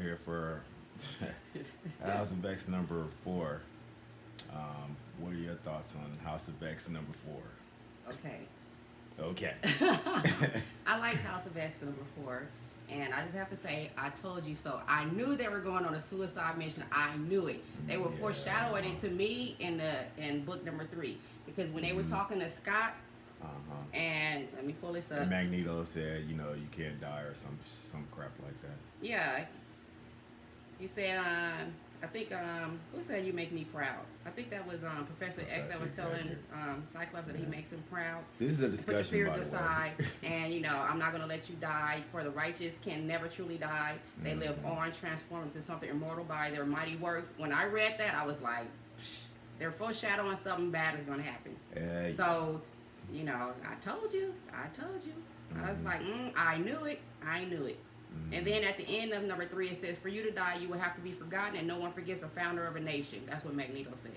here for House of X number 4. What are your thoughts on House of X number 4? Okay. Okay. I like House of X number 4. And I just have to say, I told you so. I knew they were going on a suicide mission. I knew it. They were foreshadowing it to me in book number 3. Because when they were talking to Scott, and let me pull this up. And Magneto said, you can't die or some crap like that. Yeah. He said, I think, who said you make me proud? I think that was Professor X that was telling Cyclops that he makes him proud. This is a discussion, put your fears by the aside, way. and I'm not going to let you die. For the righteous can never truly die. They live on, transform into something immortal by their mighty works. When I read that, I was like, psh, they're foreshadowing something bad is going to happen. So, I told you. I was like, I knew it. And then at the end of number 3, it says, for you to die, you will have to be forgotten, and no one forgets a founder of a nation. That's what Magneto said.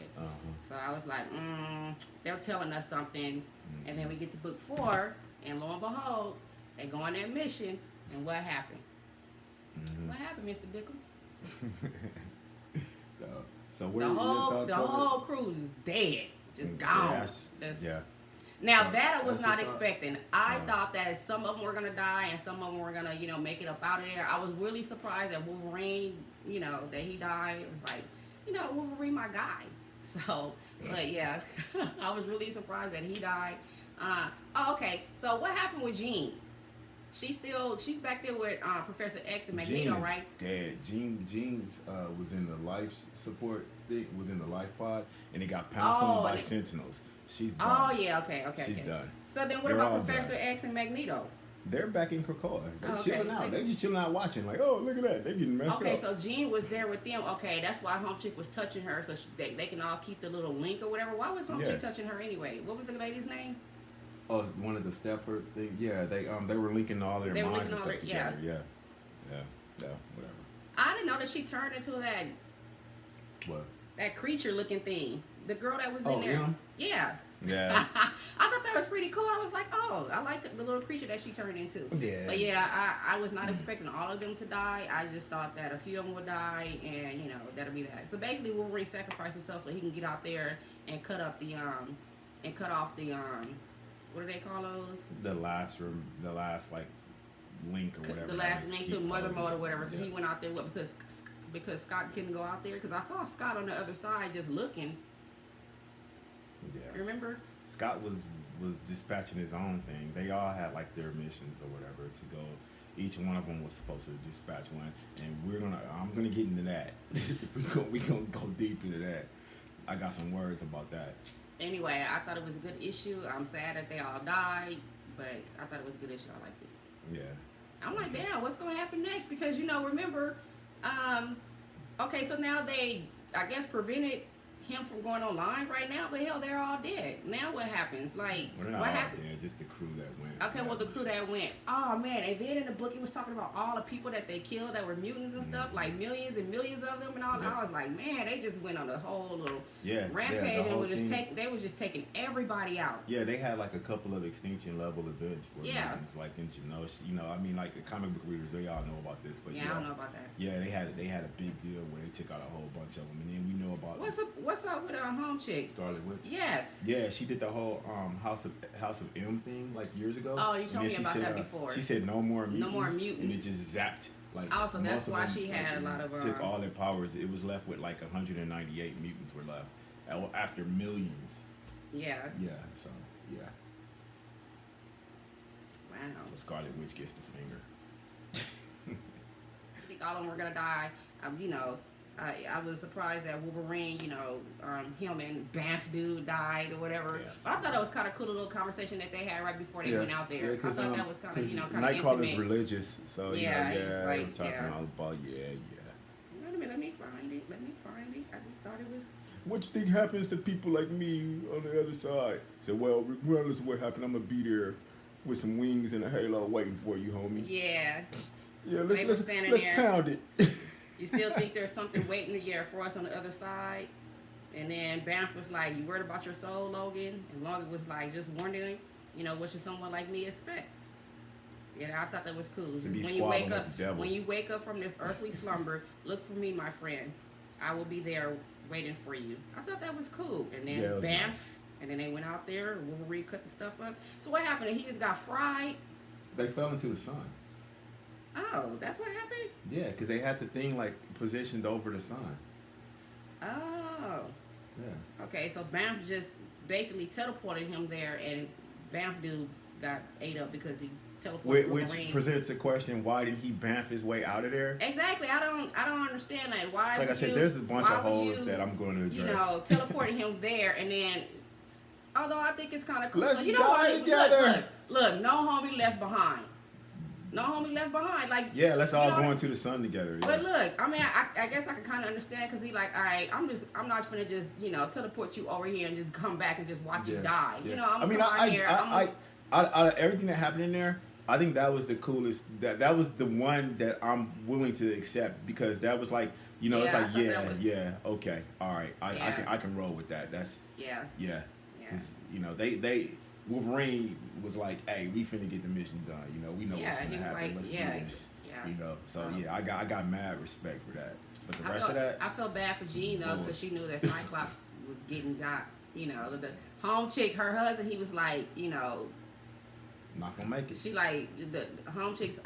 So I was like, they're telling us something. And then we get to book 4, and lo and behold, they go on that mission, and what happened? What happened, Mr. Bickham? So what the whole crew is dead. Just gone. Yeah. Now that I was not expecting. I thought that some of them were gonna die and some of them were gonna, make it up out of there. I was really surprised that Wolverine, that he died. It was like, Wolverine, my guy. So, but yeah, I was really surprised that he died. Okay. So what happened with Jean? She's back there with Professor X and Magneto, Jean right? Dead. Jean was in the life support thing, was in the life pod, and it got pounced on by Sentinels. She's done. Oh yeah, okay. She's done. So then, what about Professor X and Magneto? They're back in Krakoa. They're chilling out. They're just chilling out watching. Like, oh, look at that. They're getting messed up. Okay, so Jean was there with them. Okay, that's why Home Chick was touching her, so they can all keep the little link or whatever. Why was Home Chick touching her anyway? What was the lady's name? Oh, one of the Stepford thing. Yeah, they were linking all their minds and stuff together. Yeah, whatever. I didn't know that she turned into that. What? That creature-looking thing. The girl that was in there. Him? Yeah. Yeah. I thought that was pretty cool. I was like, oh, I like the little creature that she turned into. Yeah. But yeah, I was not expecting all of them to die. I just thought that a few of them would die, and that'll be that. So basically, Wolverine sacrificed himself so he can get out there and cut off the what do they call those? The last like link or whatever. The last link to Mother Mode or whatever. So he went out there because Scott couldn't go out there, because I saw Scott on the other side just looking. Yeah. Remember? Scott was dispatching his own thing. They all had like their missions or whatever to go. Each one of them was supposed to dispatch one, and I'm gonna get into that. we gonna go deep into that. I got some words about that. Anyway, I thought it was a good issue. I'm sad that they all died, but I thought it was a good issue. I liked it. Yeah. I'm like, damn, what's gonna happen next? Because remember, okay, so now they, I guess, prevented him from going online right now, but hell, they're all dead. Now what happens? Like, what happened? Yeah, just the crew that went. Okay, well, the crew that went. Oh man, and then in the book, he was talking about all the people that they killed that were mutants and stuff, like millions and millions of them and all. Yeah. I was like, man, they just went on a whole little rampage and they was just taking everybody out. Yeah, they had like a couple of extinction level events for mutants, like in I mean, like the comic book readers, they all know about this, but I don't know about that. Yeah, they had a big deal where they took out a whole bunch of them, and then we know about what's up with Home Chick? Scarlet Witch. Yes. Yeah, she did the whole House of M thing like years ago. Oh, you told me about that before. She said no more mutants. No more mutants. And it just zapped like. Also, that's why she had a lot of. Took all their powers. It was left with like 198 mutants were left after millions. Yeah. Yeah. So yeah. Wow. So Scarlet Witch gets the finger. I think all of them were gonna die. I was surprised that Wolverine, him and Banff dude died or whatever. Yeah. But I thought it was kind of cool, little conversation that they had right before they went out there. I thought that was kind of, kind of Nightcrawler's intimate. Religious, so I'm talking all about Wait a minute, let me find it. I just thought it was. What you think happens to people like me on the other side? So, well, regardless of what happened, I'm gonna be there with some wings and a halo waiting for you, homie. Yeah. Yeah, let's pound it. You still think there's something waiting for us on the other side? And then Banff was like, you worried about your soul, Logan? And Logan was like, just wondering, what should someone like me expect? Yeah, I thought that was cool. To be Just when squabbling with the devil. you wake up from this earthly slumber, look for me, my friend. I will be there waiting for you. I thought that was cool. And then Yeah, it was bam, nice. and then they went out there. Wolverine cut the stuff up. So what happened? He just got fried. They fell into the sun. Oh, that's what happened. Yeah, because they had the thing like positioned over the sun. Oh, Yeah. okay. So Bamf just basically teleported him there, and Bamf dude got ate up because he teleported Which Wolverine. presents a question: why did he bamf his way out of there? Exactly. I don't understand that. Why? Like I would said, you- there's a bunch why of would holes you, that I'm going to address. You know, teleporting him there, and then, although I think it's kind of cool. Let's you know die what? together. Look, no homie left behind. No homie left behind. Like Yeah, let's all you know go into the sun together. Yeah. But look, I mean, I guess I can kind of understand because he like, all right, I'm not gonna just teleport you over here and just come back and just watch you die. Yeah. You know, I'm I mean, gonna come out here. everything that happened in there, I think that was the coolest. That was the one that I'm willing to accept because that was like, it's Yeah, I like, thought that was- okay, all right, Yeah. I can roll with that. That's yeah. yeah, because they Wolverine was like, hey, we finna get the mission done. We know what's Yeah, he finna was happen. like, Let's yeah, do this. yeah. So yeah, I got mad respect for that. But the I rest felt, of that, I felt bad for Jean though Lord. because she knew that Cyclops was getting got. The home chick, her husband, he was like, not gonna make it. she like the home chick's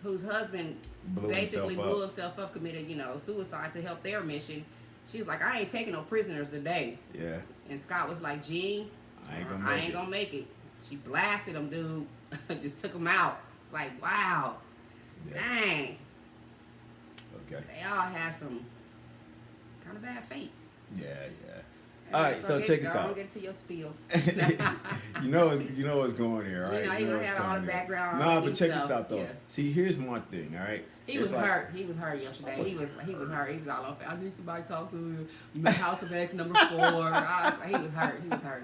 whose husband Blew basically himself up. blew himself up, committed suicide to help their mission. She was like, I ain't taking no prisoners today. Yeah, And Scott was like, Jean, I ain't gonna make it. She blasted him, dude. Just took him out. It's like, wow, Yeah. dang. Okay. They all had some kind of bad fates. Yeah. All right, so check us out. Get to your spiel. you know what's going here, all right? He gonna what's have all going the here. background. Nah, all but the check stuff. this out though. Yeah. See, here's one thing, all right? He It's was like- hurt. He was hurt yesterday. He was hurt. He was all on. I need somebody to talk to. House of X number 4. He was hurt. He was hurt.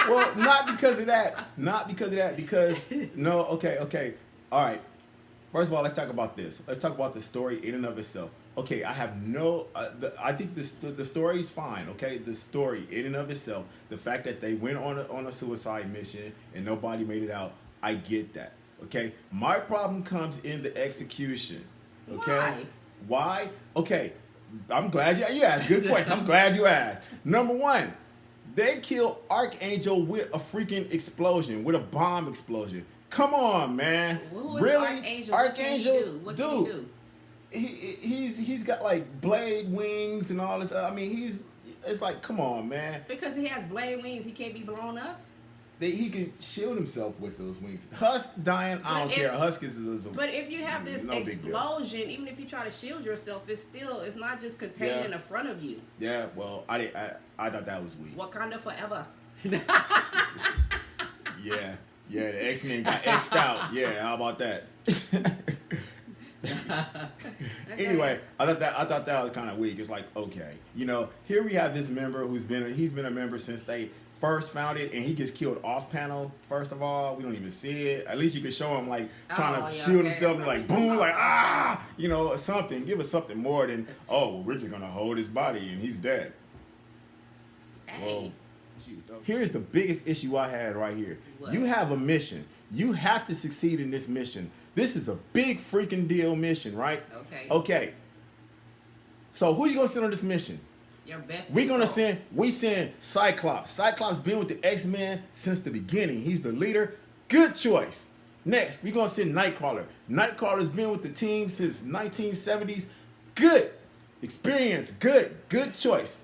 Well, not because of that. Not because of that. Because no. Okay. All right. First of all, let's talk about this. Let's talk about the story in and of itself. Okay, I have no. I think the story is fine. Okay, the story in and of itself, the fact that they went on a suicide mission and nobody made it out, I get that. Okay, my problem comes in the execution. Okay, why? Okay, I'm glad you asked. Good question. I'm glad you asked. Number one, they killed Archangel with a freaking explosion, with a bomb explosion. Come on, man. Who is Really? Archangel? What can he dude. do? He's got like blade wings and all this. I mean, it's like, come on, man. Because he has blade wings, he can't be blown up. He can shield himself with those wings. Husk dying, I don't care. Husk is a, But if you have this no big deal. explosion, even if you try to shield yourself, it's not just contained Yeah. in the front of you. Yeah, well, I thought that was weak. Wakanda forever. Yeah, the X-Men got X'd out. Yeah, how about that? Anyway, I thought that was kind of weak. It's like, okay, here we have this member he's been a member since they first found it, and he gets killed off panel. First of all, we don't even see it. At least you can show him like trying to shield himself and like boom, like something. Give us something more than we're just gonna hold his body and he's dead. Hey. Well, here's the biggest issue I had right here. What? You have a mission. You have to succeed in this mission. This is a big freaking deal mission, right? Okay. So who you gonna send on this mission? Your best. We send Cyclops. Cyclops been with the X-Men since the beginning. He's the leader. Good choice. Next, we're gonna send Nightcrawler. Nightcrawler's been with the team since 1970s. Good. Experience. Good choice.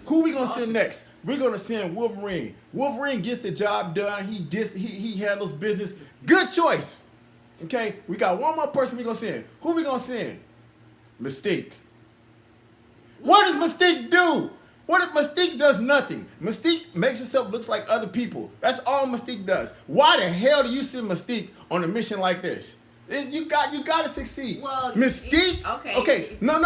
Who we gonna send next? We're gonna send Wolverine. Wolverine gets the job done. He handles business. Good choice. Okay, we got one more person we gonna send. Who we gonna send? Mystique. What does Mystique do? What if Mystique does nothing? Mystique makes herself look like other people. That's all Mystique does. Why the hell do you send Mystique on a mission like this? You got to succeed. Well, Mystique. Okay. No.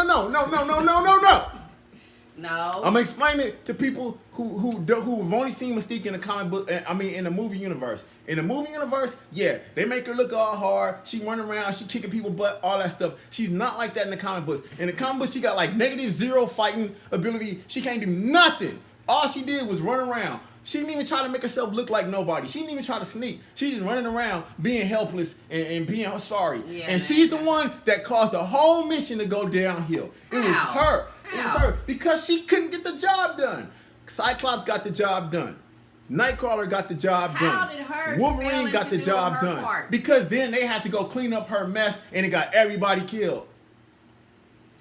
No. I'm gonna explain it to people who've only seen Mystique in the comic book. In the movie universe. In the movie universe, yeah, they make her look all hard. She running around, she kicking people butt, all that stuff. She's not like that in the comic books. In the comic books, she got like -0 fighting ability. She can't do nothing. All she did was run around. She didn't even try to make herself look like nobody. She didn't even try to sneak. She's just running around being helpless and being sorry. Yeah, and she's the one that caused the whole mission to go downhill. It was her. It was her because she couldn't get the job done. Cyclops got the job done. Nightcrawler got the job done. How did her Wolverine got the job done. Because then they had to go clean up her mess and it got everybody killed.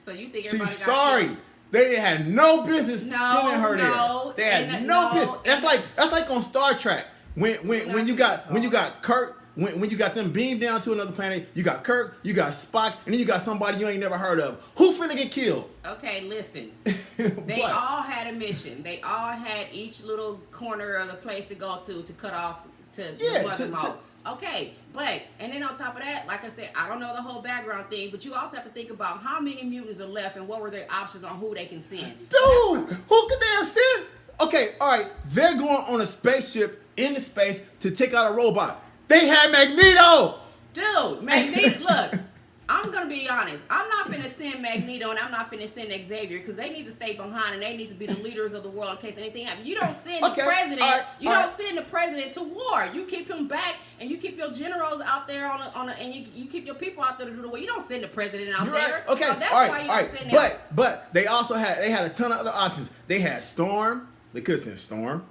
So you think everybody She's got sorry. killed? They had no business sending her no, there. They had no business. That's like on Star Trek when you got Kirk. When you got them beamed down to another planet, you got Kirk, you got Spock, and then you got somebody you ain't never heard of. Who finna get killed? Okay, listen. They all had a mission. They all had each little corner of the place to go to cut off to Okay, but and then on top of that, like I said, I don't know the whole background thing, but you also have to think about how many mutants are left and what were their options on who they can send. Dude, who could they have sent? Okay, all right, they're going on a spaceship into space to take out a robot. They had Magneto! Dude, Magneto, look, I'm going to be honest. I'm not finna send Magneto and I'm not finna send Xavier because they need to stay behind and they need to be the leaders of the world in case anything happens. You don't send the president. You don't send the president to war. You keep him back and you keep your generals out there and you keep your people out there to do the war. You don't send the president out there. Right. Okay, so that's why you don't send them. But they also had a ton of other options. They had Storm. They could have sent Storm.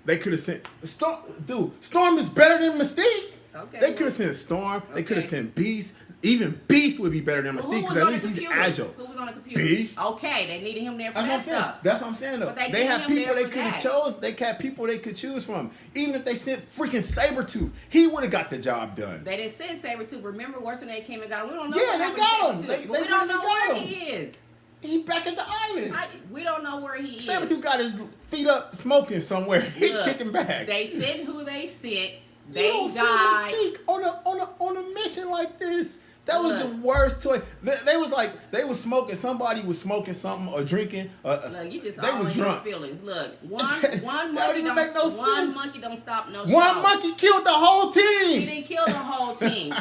They could have sent Storm. Dude, Storm is better than Mystique. Okay. They could have sent Storm. They could have sent Beast. Even Beast would be better than Mystique because at least he's agile. Who was on the computer? Beast. Okay, they needed him there for that stuff. That's what I'm saying though. They have people they could have chose. They had people they could choose from. Even if they sent freaking Sabretooth, he would have got the job done. They didn't send Sabretooth. Remember, worse when they came and got him. We don't know. Yeah, they got him. We don't know where he is. He back at the island. We don't know where he is. Sabretooth got his feet up smoking somewhere. He kicking back. They sent who they sent. They you don't died. See Mystique on a mission like this. That was the worst choice. They was smoking. Somebody was smoking something or drinking. Look, you just they all was in drunk. your feelings. Look, one monkey don't stop no show. One monkey killed the whole team. He didn't kill the whole team.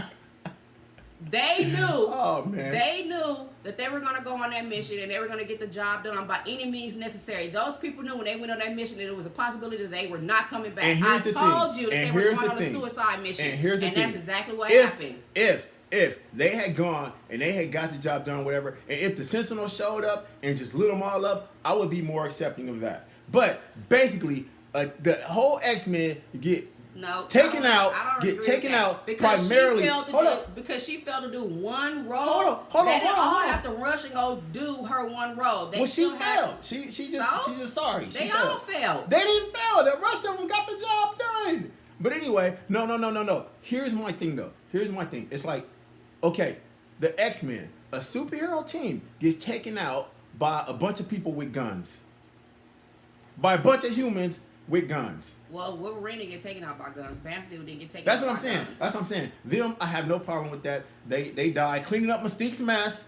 They knew. Oh man. They knew that they were gonna go on that mission and they were gonna get the job done by any means necessary. Those people knew when they went on that mission that it was a possibility that they were not coming back. I told you that they were going on a suicide mission, and that's exactly what happened. If they had gone and they had got the job done, whatever, and if the Sentinel showed up and just lit them all up, I would be more accepting of that. But basically, the whole X-Men get taken out primarily. Because she failed to do one role. Hold on. They didn't all have to rush and go do her one role. She failed. She's just sorry. They all failed. They didn't fail. The rest of them got the job done. But anyway, no. Here's my thing though. It's like, okay, the X-Men, a superhero team, gets taken out by a bunch of people with guns. By a bunch of humans with guns. Well, Wolverine didn't get taken out by guns. Banfield didn't get taken That's out what I'm by saying. guns. That's what I'm saying. Them, I have no problem with that. They died cleaning up Mystique's mess.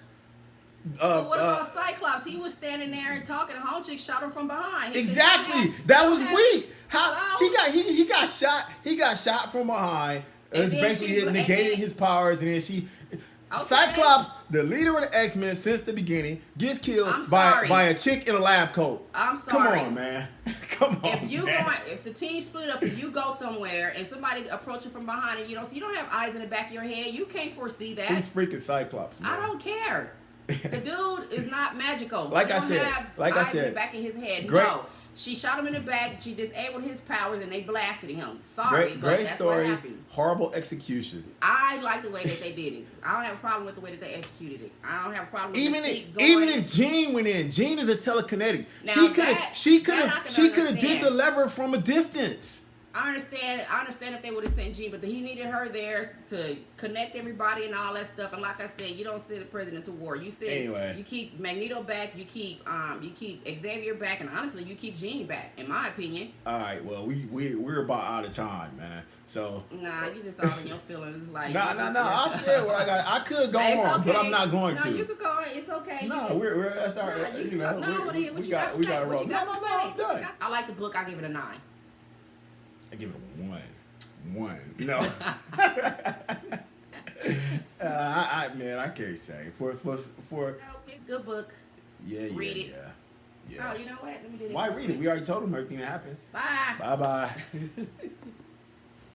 What about Cyclops? He was standing there and talking. Homchick shot him from behind. Exactly. That was weak. He got shot. He got shot from behind. It's basically it negated his powers, and then she. Okay. Cyclops, the leader of the X-Men since the beginning, gets killed by a chick in a lab coat. I'm sorry. Come on, man. Come on. If the team split up and you go somewhere and somebody approach you from behind and you don't have eyes in the back of your head, you can't foresee that. He's freaking Cyclops, man. I don't care. The dude is not magical. Like I said, in the back of his head. No. She shot him in the back. She disabled his powers, and they blasted him. Sorry, but that's what happened. Horrible execution. I like the way that they did it. I don't have a problem with the way that they executed it. I don't have a problem with even if Jean went in. Jean is a telekinetic. Now she could have did the lever from a distance. I understand if they would have sent Jean, but he needed her there to connect everybody and all that stuff. And like I said, you don't send the president to war. You send you keep Magneto back, you keep Xavier back, and honestly, you keep Jean back, in my opinion. All right, well, we're about out of time, man. So you just all in your feelings. It's like I'll share what I got. I could go on, but I'm not going to. No, you could go on. It's okay. No, we're that's all right. We got to roll. No, I'm done. I like the book. I give it a 9. I give it a 1. No. I can't say for good book. Yeah. Read it. Yeah. Oh, you know what? Let me do this. Why read it? We already told them everything that happens. Bye. Bye bye.